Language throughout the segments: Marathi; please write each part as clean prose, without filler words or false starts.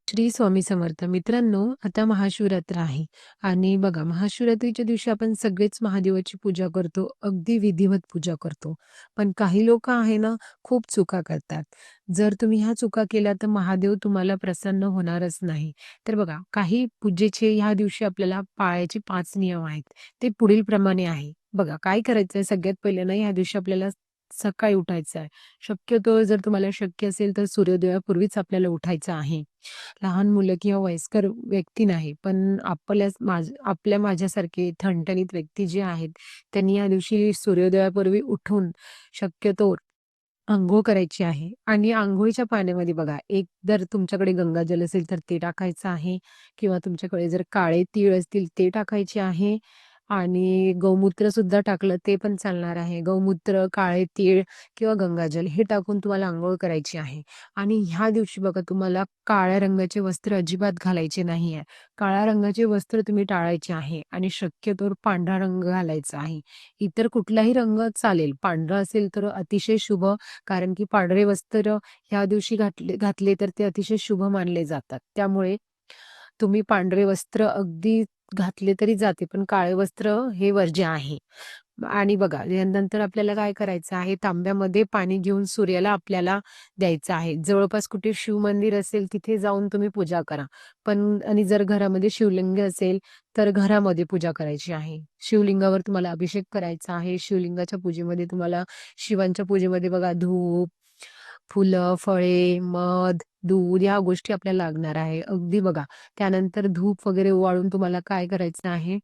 श्री स्वामी समर्थ. मित्रांनो, आता महाशिवरात्र आहे आणि बघा महाशिवरात्रीच्या दिवशी आपण सगळेच महादेवाची पूजा करतो. अगदी विधिवत पूजा करतो. पण काही लोकं आहे ना, खूप चुका करतात. जर तुम्ही ह्या चुका केल्या तर महादेव तुम्हाला प्रसन्न होणारच नाही. तर बघा, काही पूजेचे ह्या दिवशी आपल्याला पाळायचे 5 नियम आहेत. ते पुढीलप्रमाणे आहे. बघा, काय करायचंय सगळ्यात पहिले ना, ह्या दिवशी आपल्याला सकाळी उठायचं आहे. शक्यतो जर तुम्हाला शक्य असेल तर सूर्योदयापूर्वीच आपल्याला उठायचं आहे. लहान मुलं किंवा वयस्कर व्यक्ती नाही, पण आपल्या माझ्यासारखे ठणठणीत व्यक्ती जे आहेत, त्यांनी या दिवशी सूर्योदयापूर्वी उठून शक्यतो अंघोळ करायची आहे आणि अंघोळीच्या पाण्यामध्ये बघा, एक जर तुमच्याकडे गंगाजल असेल तर ते टाकायचं आहे किंवा तुमच्याकडे जर काळे तीळ असतील ते टाकायचे आहे आणि गौमूत्र सुद्धा टाकलं ते पण चालणार आहे. गौमूत्र, काळे तीळ किंवा गंगाजल हे टाकून तुम्हाला अंघोळ करायची आहे. आणि ह्या दिवशी बघा तुम्हाला काळ्या रंगाचे वस्त्र अजिबात घालायचे नाहीये. काळ्या रंगाचे वस्त्र तुम्ही टाळायचे आहे आणि शक्यतोवर पांढरा रंग घालायचा आहे. इतर कुठलाही रंग चालेल. पांढरा असेल तर अतिशय शुभ, कारण की पांढरे वस्त्र ह्या दिवशी घातले तर ते अतिशय शुभ मानले जातात. त्यामुळे तुम्ही पांढरे वस्त्र अगदी घातले तरी जाते, पण काळे वस्त्र हे वर्ज्य आहे. आणि बघा यानंतर आपल्याला काय करायचं आहे, तांब्यामध्ये पाणी घेऊन सूर्याला आपल्याला द्यायचं आहे. जवळपास कुठे शिवमंदिर असेल तिथे जाऊन तुम्ही पूजा करा. पण आणि जर घरामध्ये शिवलिंग असेल तर घरामध्ये पूजा करायची आहे. शिवलिंगावर तुम्हाला अभिषेक करायचा आहे. शिवलिंगाच्या पूजेमध्ये तुम्हाला शिवांच्या पूजेमध्ये बघा धूप, फुलं, फळे, मध, दूध ह्या गोष्टी आपल्याला लागणार आहे. अगदी बघा त्यानंतर धूप वगैरे ओवाळून तुम्हाला काय करायचं आहे,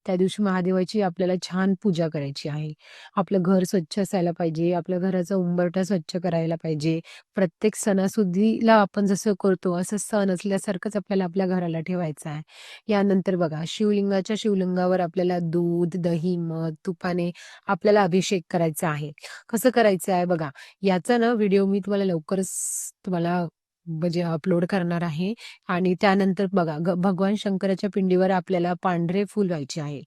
त्या दिवशी महादेवाची आपल्याला छान पूजा करायची आहे. आपलं घर स्वच्छ असायला पाहिजे, आपल्या घराचा उंबरठा स्वच्छ करायला पाहिजे. प्रत्येक सणासुदीला आपण जसं करतो असं सण असल्यासारखंच आपल्याला आपल्या घराला ठेवायचं आहे. यानंतर बघा शिवलिंगावर आपल्याला दूध, दही, मध, तुपाने आपल्याला अभिषेक करायचा आहे. कसं करायचं आहे बघा, याचा ना व्हिडिओ मी तुम्हाला लवकरच तुम्हाला म्हणजे अपलोड करणार आहे आणि त्यानंतर बघा भगवान शंकराच्या पिंडीवर आपल्याला पांढरे फूल व्हायचे आहे.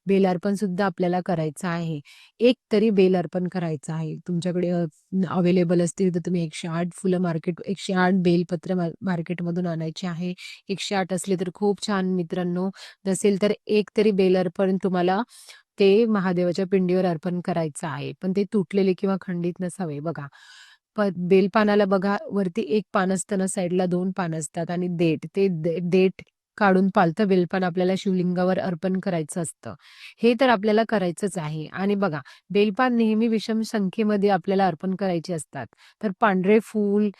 बेलार्पण सुद्धा आपल्याला करायचं आहे. एक तरी बेलार्पण करायचं आहे. तुमच्याकडे अवेलेबल असतील तर तुम्ही 108 फुलं 108 बेलपत्र मार्केटमधून आणायचे आहे. 108 असले तर खूप छान मित्रांनो. नसेल तर एक तरी बेलार्पण तुम्हाला ते महादेवाच्या पिंडीवर अर्पण करायचं आहे. पण ते तुटलेले किंवा खंडित नसावे बघा. बेलपानाला बघा वरती 1 पान असतं ना, साईडला 2 पानं असतात आणि देठ काढून पालतं बेलपान आपल्याला शिवलिंगावर अर्पण करायचं असतं. हे तर आपल्याला करायचंच आहे आणि बघा बेलपान नेहमी विषम संख्येमध्ये आपल्याला अर्पण करायचे असतात. तर पांढरे फूल,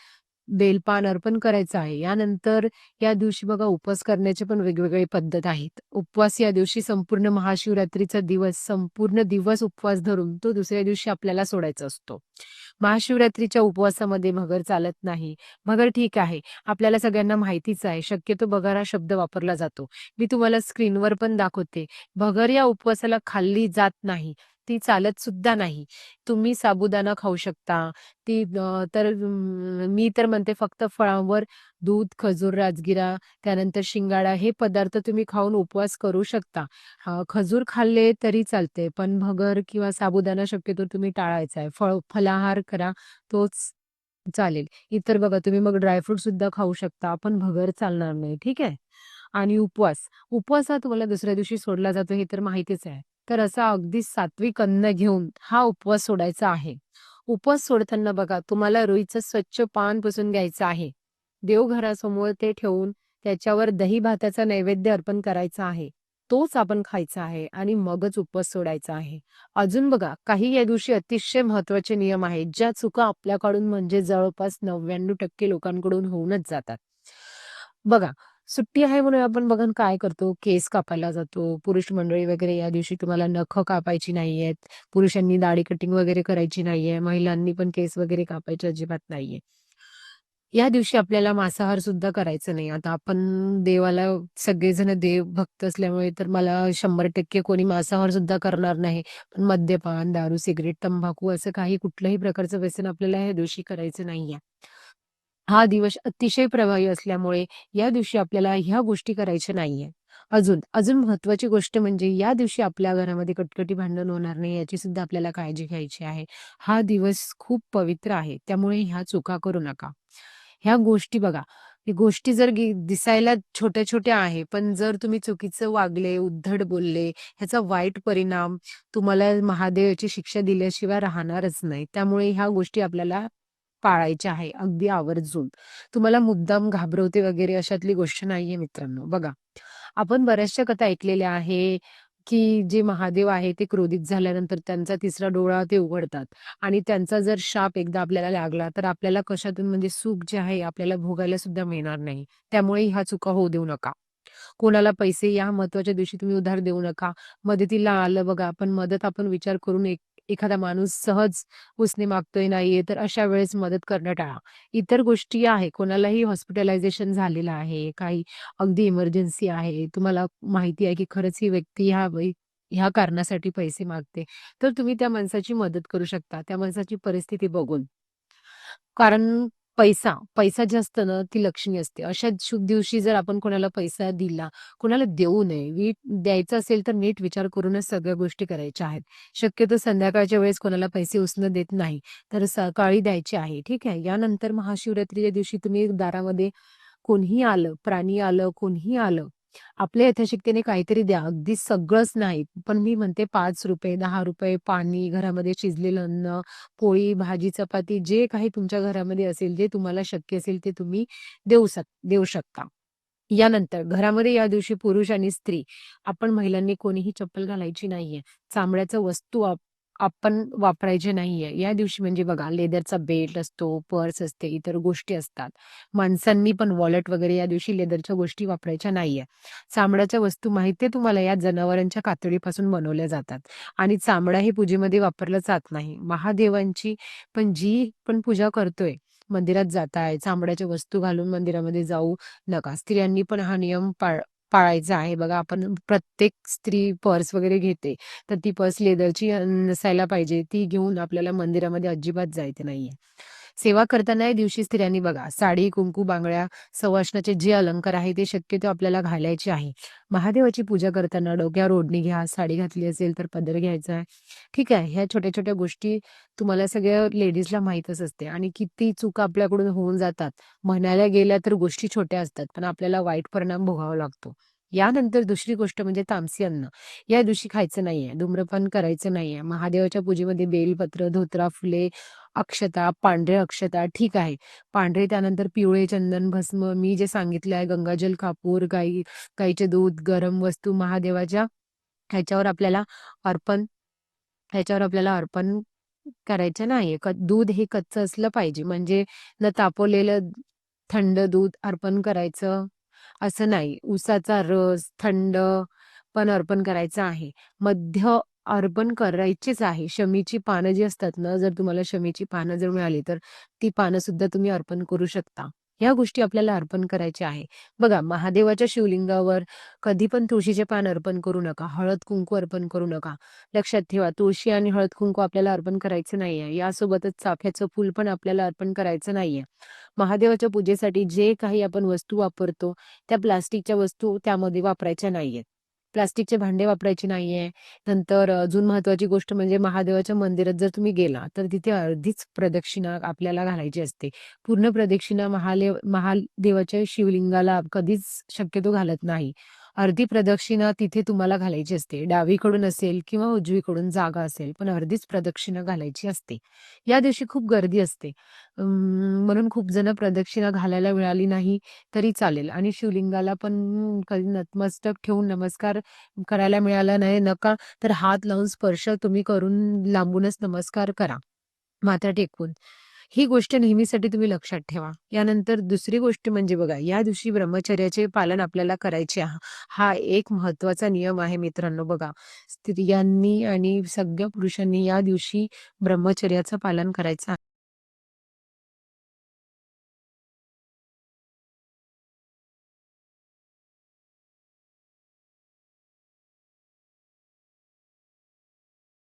बेलपान अर्पण करायचं आहे. यानंतर या दिवशी बघा उपवास करण्याचे पण वेगवेगळे पद्धत आहेत. उपवास या दिवशी संपूर्ण महाशिवरात्रीचा दिवस, संपूर्ण दिवस उपवास धरून तो दुसऱ्या दिवशी आपल्याला सोडायचा असतो. महाशिवरात्रीच्या उपवासामध्ये भगर चालत नाही. भगर ठीक आहे, आपल्याला सगळ्यांना माहितीच आहे. शक्यतो भगर हा शब्द वापरला जातो. मी तुम्हाला स्क्रीनवर पण दाखवते. भगर या उपवासाला खाल्ली जात नाही. ती चालत सुद्धा नाही. तुम्ही साबुदाणा खाऊ शकता. मी तर म्हणते फक्त फळांवर दूध, खजूर, राजगिरा, त्यानंतर शिंगाडा हे पदार्थ तुम्ही खाऊन उपवास करू शकता. खजूर खाल्ले तरी चालते, पण भगर किंवा साबुदाणा शक्यतो तुम्ही टाळायचा आहे. फलाहार करा, तोच चालेल. इतर बघा तुम्ही मग ड्रायफ्रूट सुद्धा खाऊ शकता, पण भगर चालणार नाही, ठीक आहे? आणि उपवास हा तुम्हाला दुसऱ्या दिवशी सोडला जातो हे तर माहितीच आहे. तर असा अगदी सात्विक अन्न घेऊन हा उपवास सोडायचा आहे. उपवास सोडताना बघा तुम्हाला रुईचं स्वच्छ पान पुसून घ्यायचं आहे. देवघरासमोर ते ठेवून त्याच्यावर दही-भाताचा नैवेद्य अर्पण करायचा आहे. तोच आपण खायचा आहे आणि मगच उपवास सोडायचा आहे. अजून बघा काही या दिवशी अतिशय महत्त्वाचे नियम आहेत, ज्या चुका आपल्याकडून म्हणजे जवळपास 99% लोकांकडून होऊनच जातात. बघा, सुट्टी आहे म्हणून आपण बघा ना काय करतो, केस कापायला जातो. पुरुष मंडळी वगैरे या दिवशी तुम्हाला नखं कापायची नाहीयेत. पुरुषांनी दाढी कटिंग वगैरे करायची नाहीये. महिलांनी पण केस वगैरे कापायचे अजिबात नाहीये. या दिवशी आपल्याला मांसाहार सुद्धा करायचं नाही. आता आपण देवाला सगळेजण देवभक्त असल्यामुळे तर मला 100% कोणी मांसाहार सुद्धा करणार नाही. पण मद्यपान, दारू, सिगारेट, तंबाखू असं काही कुठल्याही प्रकारचं व्यसन आपल्याला या दिवशी करायचं नाहीये. हा दिवस अतिशय प्रभावी असल्यामुळे या दिवशी आपल्याला ह्या गोष्टी करायच्या नाहीये. अजून महत्त्वाची गोष्ट म्हणजे या दिवशी आपल्या घरामध्ये कटकटी भांडण होणार नाही याची सुद्धा आपल्याला काळजी घ्यायची आहे. हा दिवस खूप पवित्र आहे. त्यामुळे ह्या चुका करू नका. ह्या गोष्टी बघा, गोष्टी जर दिसायला छोट्या-छोट्या आहे, पण जर तुम्ही चुकीचं वागले, उद्धट बोलले, ह्याचा वाईट परिणाम तुम्हाला महादेवाची शिक्षा दिल्याशिवाय राहणारच नाही. त्यामुळे ह्या गोष्टी आपल्याला पाळायच्या आहे, अगदी आवर्जून. तुम्हाला मुद्दाम घाबरवते वगैरे अशातली गोष्ट नाहीये मित्रांनो. बघा, आपण बऱ्याचशा कथा ऐकलेल्या आहे, की जे महादेव आहे ते क्रोधित झाल्यानंतर त्यांचा तिसरा डोळा ते उघडतात आणि त्यांचा जर शाप एकदा आपल्याला लागला, तर आपल्याला कशातून म्हणजे सुख जे आहे आपल्याला भोगायला सुद्धा मिळणार नाही. त्यामुळे ह्या चुका होऊ देऊ नका. कोणाला पैसे या महत्त्वाच्या दिवशी तुम्ही उधार देऊ नका. मदतीला आलं बघा, पण मदत आपण विचार करून एखादा माणूस सहज उसने मागतोय नाहीये, तर अशा वेळेस मदत करणं टाळा. इतर गोष्टी आहे, कोणालाही हॉस्पिटलायझेशन झालेलं आहे, काही अगदी इमर्जन्सी आहे, तुम्हाला माहिती आहे की खरंच ही व्यक्ती ह्या कारणासाठी पैसे मागते, तर तुम्ही त्या माणसाची मदत करू शकता, त्या माणसाची परिस्थिती बघून. कारण पैसा जे असतं ना, ती लक्ष्मी असते. अशा शुभ दिवशी जर आपण कोणाला पैसा दिला, कोणाला देऊ नये. द्यायचा असेल तर नीट विचार करूनच सगळ्या गोष्टी करायच्या आहेत. शक्यतो संध्याकाळच्या वेळेस कोणाला पैसे उसनं देत नाही, तर सकाळी द्यायचे आहे. ठीक आहे. यानंतर महाशिवरात्रीच्या दिवशी तुम्ही दारामध्ये कोणीही आलं, प्राणी आलं, कोणीही आलं, आपल्या यथाशक्तीने काहीतरी द्या. अगदी सगळंच नाही. पण मी म्हणते ₹5, ₹10, पाणी, घरामध्ये शिजलेलं अन्न, पोळी, भाजी, चपाती जे काही तुमच्या घरामध्ये असेल, जे तुम्हाला शक्य असेल ते तुम्ही देऊ शकता. यानंतर घरामध्ये या दिवशी पुरुष आणि स्त्री आपण महिलांनी कोणीही चप्पल घालायची नाहीये. चामड्याच्या वस्तू आपण वापरायचे नाहीये. या दिवशी म्हणजे बघा लेदरचा बेल्ट असतो, पर्स असते, इतर गोष्टी असतात. माणसांनी पण वॉलेट वगैरे या दिवशी लेदरच्या गोष्टी वापरायच्या नाहीये. चामड्याच्या वस्तू माहितीये तुम्हाला या जनावरांच्या कातडीपासून बनवल्या जातात आणि चामडा ही पूजेमध्ये वापरला जात नाही. महादेवांची पण जी पण पूजा करतोय, मंदिरात जाताय, चामड्याच्या वस्तू घालून मंदिरामध्ये जाऊ नका. स्त्रियांनी पण हा नियम पाळायचा आहे. बघा आपण प्रत्येक स्त्री पर्स वगैरे घेते, तर ती पर्स लेदरची नसायला पाहिजे. ती घेऊन आपल्याला मंदिरामध्ये अजिबात जायचं नाहीये. सेवा करताना या दिवशी स्त्रियांनी बघा साडी, कुंकू, बांगड्या, सवाष्णाचे जे अलंकार आहे ते शक्यतो आपल्याला घालायचे आहे. महादेवाची पूजा करताना डोक्यावर ओढणी घ्या, साडी घातली असेल तर पदर घ्यायचा आहे. ठीक आहे. ह्या छोट्या-छोट्या गोष्टी तुम्हाला सगळ्या लेडीजला माहीतच असते आणि किती चुका आपल्याकडून होऊन जातात. म्हणायला गेल्या तर गोष्टी छोट्या असतात, पण आपल्याला वाईट परिणाम भोगावा लागतो. यानंतर दुसरी गोष्ट म्हणजे तामसी अन्न. या दिवशी खायचं नाहीये, धूम्रपान करायचं नाहीये. महादेवाच्या पूजेमध्ये बेलपत्र, धोतरा, फुले, अक्षता, पांढऱ्या अक्षता ठीक आहे. पांढरे त्यानंतर पिवळे चंदन, भस्म मी जे सांगितलं आहे गंगाजल, कापूर, गाईचे दूध, गरम वस्तू महादेवाच्या ह्याच्यावर आपल्याला अर्पण ह्याच्यावर आपल्याला अर्पण करायचं नाहीये. दूध हे कच्चं असलं पाहिजे. म्हणजे न तापवलेलं थंड दूध अर्पण करायचं असं नाही. उसाचा रस, थंड पण अर्पण करायचा आहे. मध्य अर्पण करायचीच आहे. शमीची पानं जी असतात ना, जर तुम्हाला शमीची पानं जर मिळाली, तर ती पानं सुद्धा तुम्ही अर्पण करू शकता. ह्या गोष्टी आपल्याला अर्पण करायच्या आहे. बघा महादेवाच्या शिवलिंगावर कधी पण तुळशीचे पान अर्पण करू नका. हळद-कुंकू अर्पण करू नका. लक्षात ठेवा तुळशी आणि हळद-कुंकू आपल्याला अर्पण करायचं नाहीये. यासोबतच चाफ्याचं फूल पण आपल्याला अर्पण करायचं नाहीये. महादेवाच्या पूजेसाठी जे काही आपण वस्तू वापरतो, त्या प्लास्टिकच्या वस्तू त्यामध्ये वापरायच्या नाहीयेत. प्लास्टिकचे भांडे वापरायचे नाहीये. नंतर अजून महत्त्वाची गोष्ट म्हणजे महादेवाच्या मंदिरात जर तुम्ही गेला, तर तिथे अर्धीच प्रदक्षिणा आपल्याला घालायची असते. पूर्ण प्रदक्षिणा महादेवाच्या शिवलिंगाला कधीच शक्यतो घालत नाही. अर्धी प्रदक्षिणा तिथे तुम्हाला घालायची असते. डावीकडून असेल किंवा उजवीकडून जागा असेल, पण अर्धीच प्रदक्षिणा घालायची असते. या दिवशी खूप गर्दी असते. म्हणून खूप जण प्रदक्षिणा घालायला मिळाली नाही तरी चालेल आणि शिवलिंगाला पण कधी नतमस्तक ठेवून नमस्कार करायला मिळाला नाही नका, तर हात लावून स्पर्श तुम्ही करून लांबूनच नमस्कार करा, माथा टेकून. ही गोष्ट नेहमीसाठी तुम्ही लक्षात ठेवा. यानंतर दुसरी गोष्ट म्हणजे बघा, या दिवशी ब्रह्मचर्याचे पालन आपल्याला करायचे हा एक महत्त्वाचा नियम आहे मित्रांनो बघा. स्त्रियांनी आणि सगळ्या पुरुषांनी या दिवशी ब्रह्मचर्याचं पालन करायचं आहे.